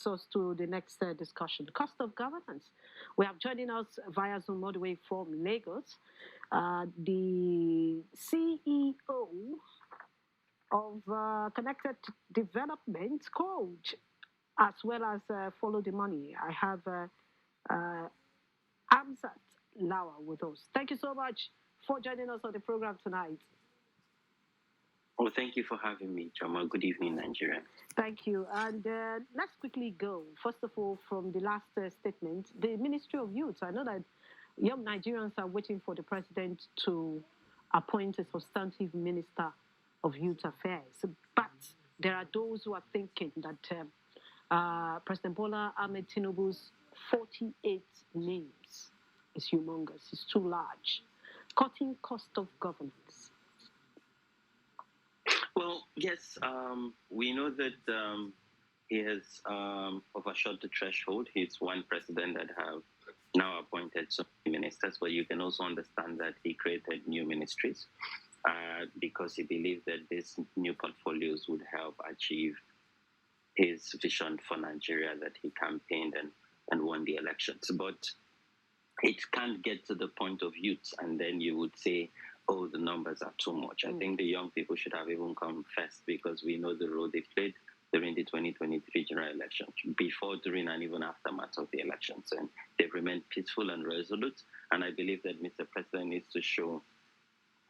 us to the next discussion. Cost of governance. We have joining us via Zoom all the way from Lagos, the CEO of Connected Development Coach, as well as Follow the Money. I have Hamzat Lawal with us. Thank you so much for joining us on the program tonight. Well, thank you for having me, Jamal. Good evening, Nigeria. Thank you. And let's quickly go. First of all, from the last statement, the Ministry of Youth. I know that young Nigerians are waiting for the president to appoint a substantive minister of youth affairs. But there are those who are thinking that President Bola Ahmed Tinubu's 48 names is humongous, it's too large. Cutting cost of governance. Well, yes, we know that he has overshot the threshold. He's one president that have now appointed so many ministers, but you can also understand that he created new ministries because he believed that these new portfolios would help achieve his vision for Nigeria that he campaigned and won the elections. But it can't get to the point of youth, and then you would say, oh, the numbers are too much. I think the young people should have even come first because we know the role they played during the 2023 general election, before, during, and even aftermath of the elections. And they've remained peaceful and resolute. And I believe that Mr. President needs to show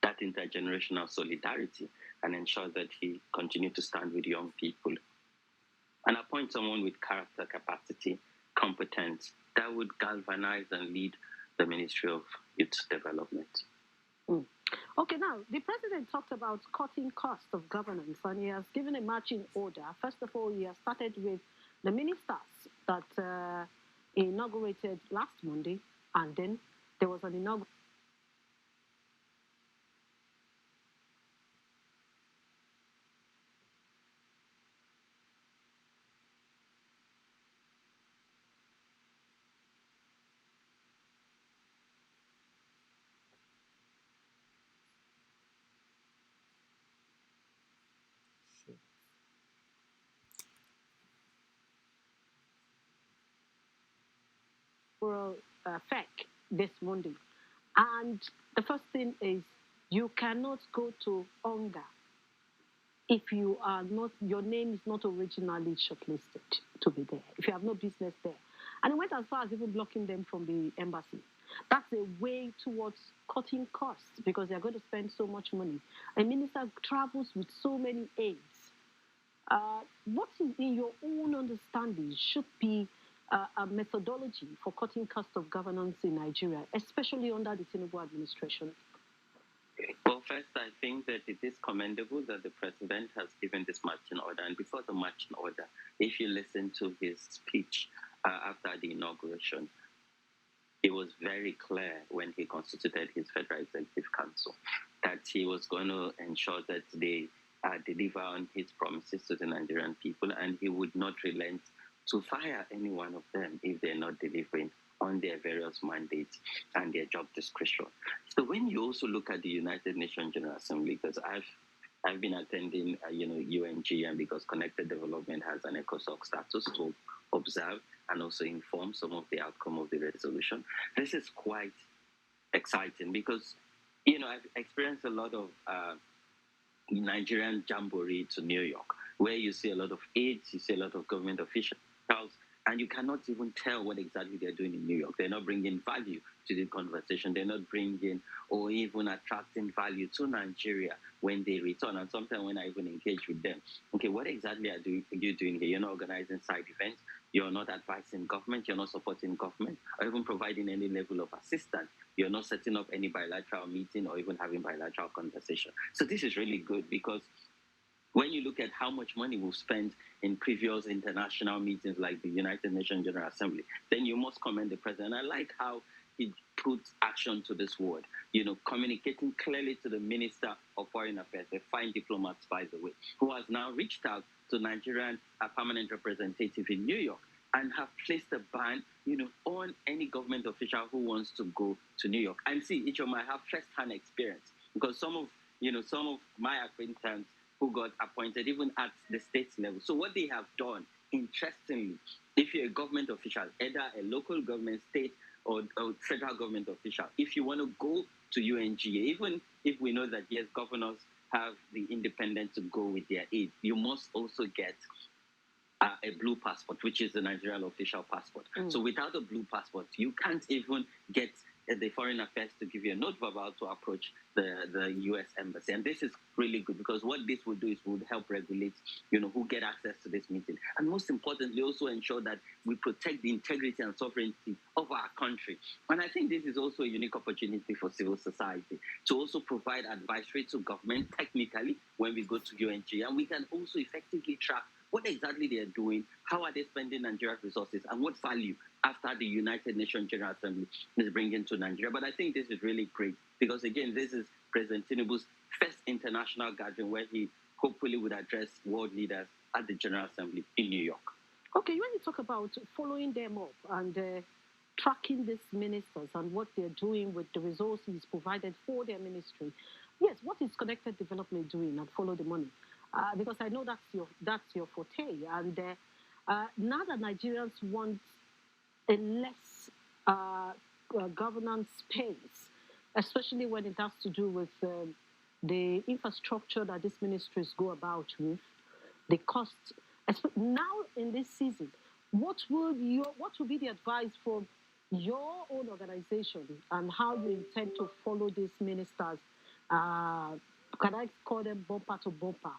that intergenerational solidarity and ensure that he continue to stand with young people and appoint someone with character, capacity, competence that would galvanize and lead the Ministry of Youth Development. Okay, now, the president talked about cutting costs of governance, and he has given a marching order. First of all, he has started with the ministers that he inaugurated last Monday, and then there was an inauguration. Effect this Monday. And the first thing is you cannot go to hunger if you are not, your name is not originally shortlisted to be there, if you have no business there. And it went as far as even blocking them from the embassy. That's a way towards cutting costs because they're going to spend so much money. A minister travels with so many aides. What is, in your own understanding, should be a methodology for cutting cost of governance in Nigeria, especially under the Tinubu administration? Well, first, I think that it is commendable that the president has given this marching order. And before the marching order, if you listen to his speech after the inauguration, it was very clear when he constituted his Federal Executive Council that he was going to ensure that they deliver on his promises to the Nigerian people, and he would not relent to fire any one of them if they're not delivering on their various mandates and their job description. So when you also look at the United Nations General Assembly, because I've been attending UNG, and because Connected Development has an ECOSOC status to observe and also inform some of the outcome of the resolution. This is quite exciting because I've experienced a lot of Nigerian jamboree to New York, where you see a lot of aides, you see a lot of government officials, and you cannot even tell what exactly they're doing in New York. They're not bringing value to the conversation. They're not bringing or even attracting value to Nigeria when they return. And sometimes when I even engage with them, okay, what exactly are you doing here? You're not organizing side events. You're not advising government. You're not supporting government or even providing any level of assistance. You're not setting up any bilateral meeting or even having bilateral conversation. So this is really good because when you look at how much money we've spent in previous international meetings like the United Nations General Assembly, then you must commend the president. I like how he puts action to this word, communicating clearly to the Minister of Foreign Affairs, a fine diplomat, by the way, who has now reached out to Nigerian permanent representative in New York and have placed a ban, on any government official who wants to go to New York. And see, each of them have first-hand experience because some of my acquaintances who got appointed even at the state level. So what they have done interestingly, if you're a government official, either a local government, state, or federal government official, if you want to go to UNGA, even if we know that yes, governors have the independence to go with their aid, you must also get a blue passport, which is the Nigerian official passport. So without a blue passport, you can't even get the Foreign Affairs to give you a note verbal to approach the U.S. Embassy. And this is really good because what this will do is would help regulate, who get access to this meeting. And most importantly, also ensure that we protect the integrity and sovereignty of our country. And I think this is also a unique opportunity for civil society to also provide advisory to government technically when we go to UNG. And we can also effectively track what exactly they are doing, how are they spending Nigeria's resources, and what value after the United Nations General Assembly is bringing to Nigeria. But I think this is really great because, again, this is President Tinubu's first international gathering where he hopefully would address world leaders at the General Assembly in New York. Okay, when you talk about following them up and tracking these ministers and what they're doing with the resources provided for their ministry, yes, what is Connected Development doing and follow the money? Because I know that's your forte. And now that Nigerians want a less governance space, especially when it has to do with the infrastructure that these ministries go about with, the costs. Now in this season, what will be the advice from your own organization and how you intend to follow these ministers? Can I call them bumper to bumper?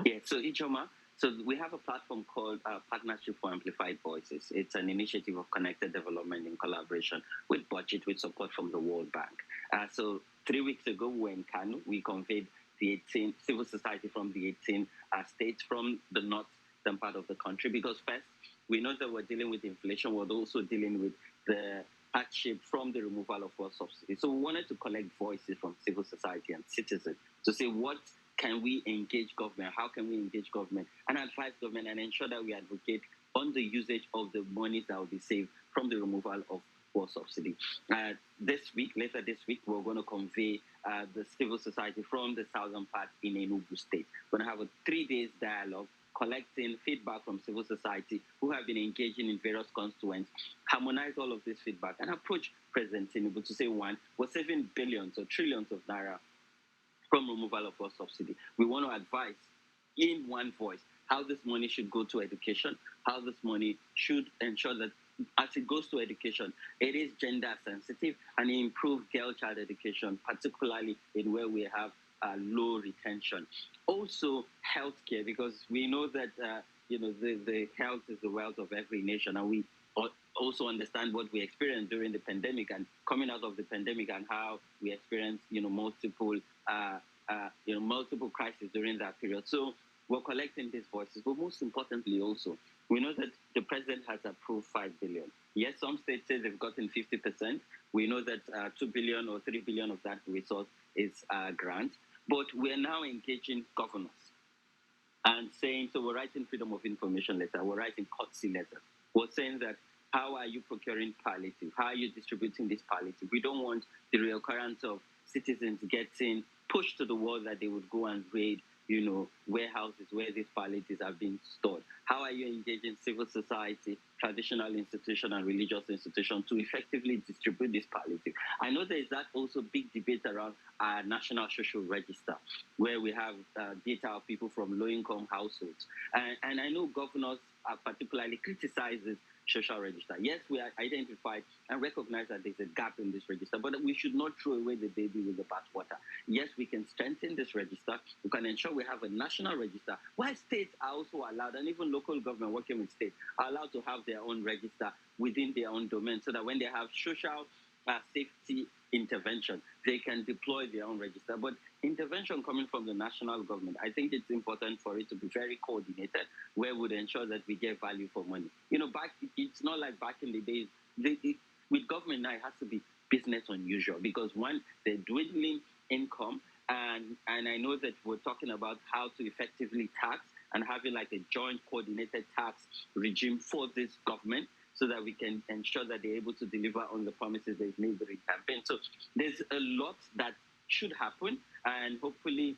Yeah, so Ijoma, so we have a platform called Partnership for Amplified Voices. It's an initiative of connected development in collaboration with budget with support from the World Bank. So 3 weeks ago, we were in Kano. We conveyed the 18 civil society from the 18 states from the northern part of the country because first, we know that we're dealing with inflation. We're also dealing with the hardship from the removal of fuel subsidies. So we wanted to collect voices from civil society and citizens to say what can we engage government? How can we engage government and advise government and ensure that we advocate on the usage of the monies that will be saved from the removal of fuel subsidy? Later this week, we're going to convey the civil society from the southern part in Enugu State. We're going to have a 3 days dialogue collecting feedback from civil society who have been engaging in various constituents, harmonize all of this feedback and approach President Tinubu to say, one, we're saving billions or trillions of naira from removal of fuel subsidy. We want to advise in one voice how this money should go to education, how this money should ensure that as it goes to education, it is gender sensitive and improve girl-child education, particularly in where we have low retention. Also, healthcare, because we know that the health is the wealth of every nation, and we also understand what we experienced during the pandemic and coming out of the pandemic and how we experienced multiple crises during that period. So we're collecting these voices, but most importantly, also we know that the president has approved 5 billion. Yes, some states say they've gotten 50%. We know that 2 billion or 3 billion of that resource is grant. But we're now engaging governors and saying, so we're writing freedom of information letter, we're writing courtesy letter. We're saying that how are you procuring palliative? How are you distributing this palliative? We don't want the reoccurrence of citizens getting pushed to the wall that they would go and raid, warehouses where these palliatives have been stored. How are you engaging civil society, traditional institution, and religious institution to effectively distribute this palliative? I know there is that also big debate around our national social register, where we have data of people from low-income households. And I know governors are particularly criticizing social register. Yes, we are identified and recognize that there's a gap in this register, but we should not throw away the baby with the bathwater. Yes, we can strengthen this register. We can ensure we have a national register, while states are also allowed, and even local government working with states are allowed to have their own register within their own domain, so that when they have social safety intervention, they can deploy their own register. But intervention coming from the national government, I think it's important for it to be very coordinated, where we would ensure that we get value for money. It's not like back in the days. With government now, it has to be business unusual because one, they're dwindling income, and I know that we're talking about how to effectively tax and having like a joint coordinated tax regime for this government, so that we can ensure that they're able to deliver on the promises they've made during campaign. So there's a lot that should happen, and hopefully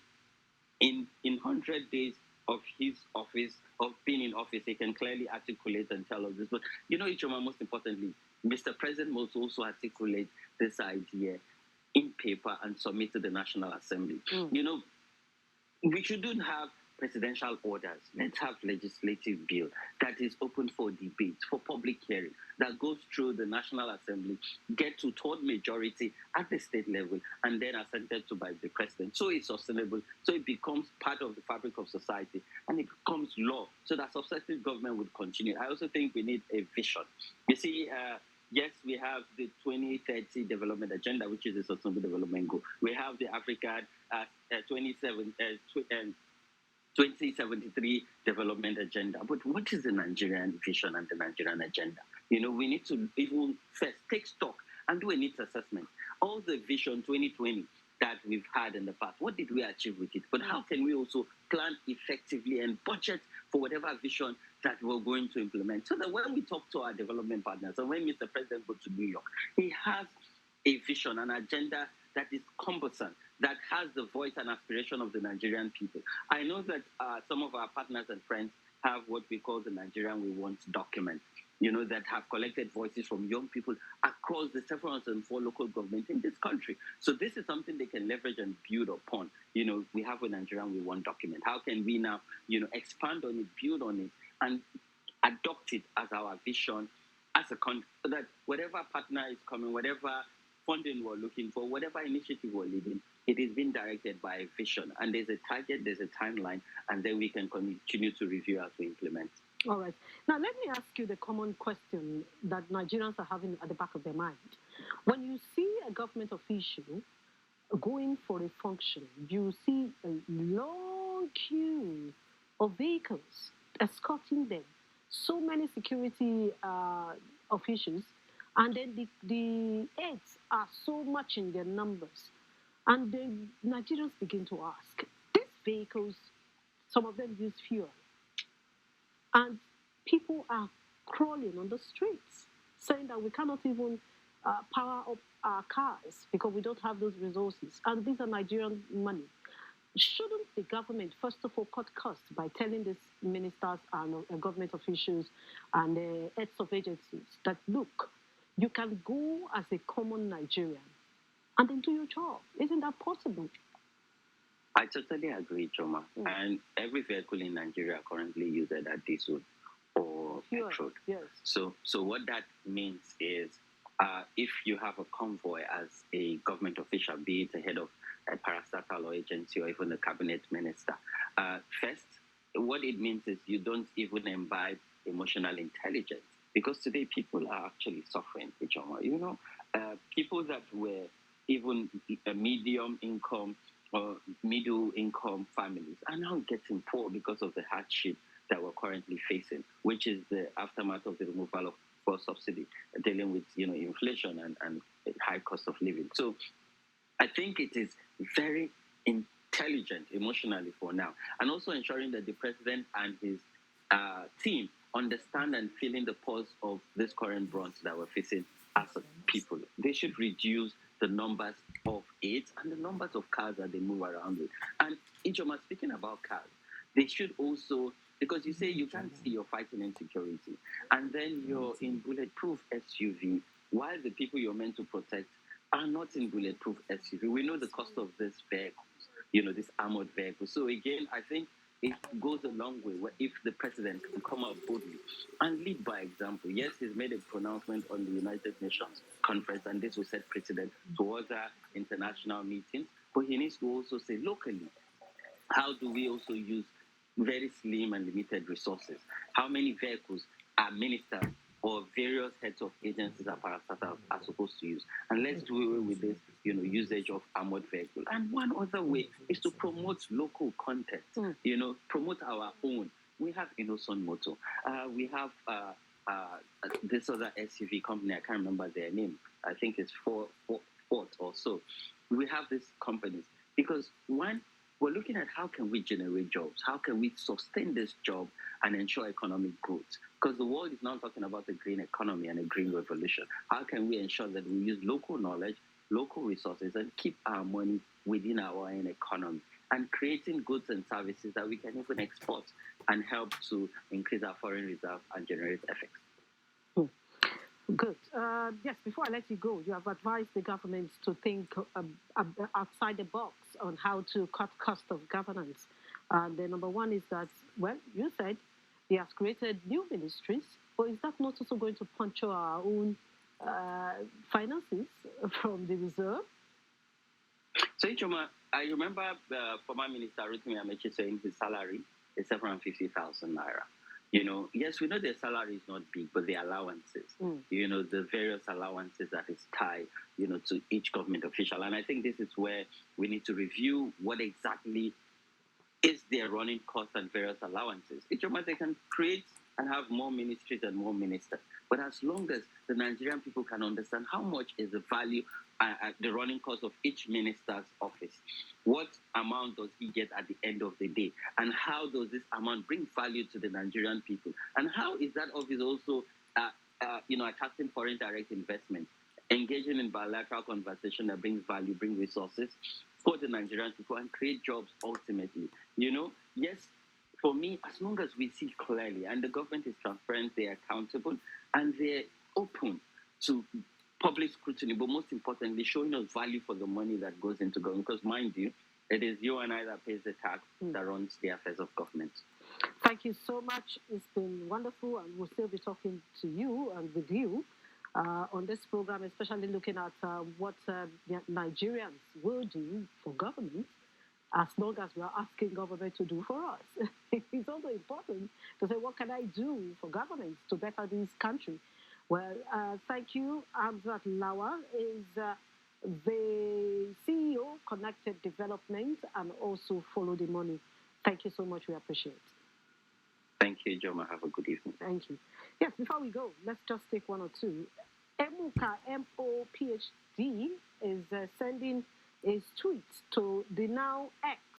in 100 days, of his office, of being in office, he can clearly articulate and tell us this. But Ichoma, most importantly, Mr. President must also articulate this idea in paper and submit to the National Assembly. We shouldn't have presidential orders. Let's have legislative bill that is open for debate, for public hearing, that goes through the National Assembly, get to third majority at the state level, and then assented to by the president. So it's sustainable, so it becomes part of the fabric of society, and it becomes law, so that successive government would continue. I also think we need a vision. You see, yes, we have the 2030 development agenda, which is a sustainable development goal. We have the African 2073 development agenda. But what is the Nigerian vision and the Nigerian agenda? We need to even first take stock and do a needs assessment. All the vision 2020 that we've had in the past, what did we achieve with it? But how can we also plan effectively and budget for whatever vision that we're going to implement? So that when we talk to our development partners, and when Mr. President goes to New York, he has a vision, an agenda that is cumbersome, that has the voice and aspiration of the Nigerian people. I know that some of our partners and friends have what we call the Nigerian We Want document, that have collected voices from young people across the 704 local governments in this country. So this is something they can leverage and build upon. We have a Nigerian We Want document. How can we now, expand on it, build on it, and adopt it as our vision as a country, so that whatever partner is coming, whatever funding we're looking for, whatever initiative we're leading, it is being directed by a vision. And there's a target, there's a timeline, and then we can continue to review as we implement. All right. Now, let me ask you the common question that Nigerians are having at the back of their mind. When you see a government official going for a function, you see a long queue of vehicles escorting them, so many security officials, and then the aides are so much in their numbers. And the Nigerians begin to ask, these vehicles, some of them use fuel. And people are crawling on the streets, saying that we cannot even power up our cars because we don't have those resources. And these are Nigerian money. Shouldn't the government, first of all, cut costs by telling these ministers and government officials and heads of agencies that, look, you can go as a common Nigerian and then do your job? Isn't that possible? I totally agree, Choma. And every vehicle in Nigeria currently uses that diesel or petrol. Yes. So what that means is, if you have a convoy as a government official, be it a head of a parastatal or agency or even a cabinet minister, first, what it means is you don't even imbibe emotional intelligence, because today people are actually suffering, Choma. People that were even a medium income or middle income families are now getting poor because of the hardship that we're currently facing, which is the aftermath of the removal of fuel subsidy, dealing with inflation and high cost of living. So I think it is very intelligent emotionally for now, and also ensuring that the president and his team understand and feeling the pulse of this current brunt that we're facing as a people. They should reduce the numbers of aids and the numbers of cars that they move around with. And Ijoma, speaking about cars, they should also, because you say you can't see you're fighting insecurity, and then you're in bulletproof SUV, while the people you're meant to protect are not in bulletproof SUV. We know the cost of this vehicle, this armored vehicle. So again, I think it goes a long way if the president can come out boldly and lead by example. Yes, he's made a pronouncement on the United Nations conference, and this will set precedent to other international meetings, but he needs to also say locally, how do we also use very slim and limited resources? How many vehicles are ministers or various heads of agencies or parastatals are supposed to use? And let's do away with this, usage of armored vehicles. And one other way is to promote local content, promote our own. We have Innocent Motor. We have this other SUV company, I can't remember their name. I think it's Ford or so. We have these companies because, one, we're looking at how can we generate jobs? How can we sustain this job and ensure economic growth? Because the world is now talking about a green economy and a green revolution. How can we ensure that we use local knowledge, local resources, and keep our money within our own economy? and creating goods and services that we can even export and help to increase our foreign reserve and generate effects. Good. Yes, before I let you go, you have advised the government to think outside the box on how to cut cost of governance. The number one is that, well, you said he has created new ministries, but is that not also going to puncture our own finances from the reserve? So, Ichoma, I remember former Minister Rotimi Amechi saying his salary is 750,000 naira. Yes, we know their salary is not big, but the allowances, the various allowances that is tied, to each government official. And I think this is where we need to review what exactly is their running cost and various allowances. Each of them, they can create and have more ministries and more ministers. But as long as the Nigerian people can understand how much is the value, the running cost of each minister's office, what amount does he get at the end of the day, and how does this amount bring value to the Nigerian people, and how is that office also, attracting foreign direct investment, engaging in bilateral conversation that brings value, brings resources for the Nigerian people and create jobs ultimately. Yes, for me, as long as we see clearly and the government is transparent, they're accountable, and they're open to public scrutiny, but most importantly, showing us value for the money that goes into government. Because mind you, it is you and I that pays the tax that runs the affairs of government. Thank you so much. It's been wonderful, and we'll still be talking to you and with you on this program, especially looking at what Nigerians will do for government as long as we are asking government to do for us. It's also important to say, what can I do for government to better this country? Well, thank you. Hamzat Lawal is the CEO, Connected Development, and also Follow the Money. Thank you so much. We appreciate it. Thank you, Joma. Have a good evening. Thank you. Yes, before we go, let's just take one or two. Emuka, M-O-PhD, is sending his tweet to the now X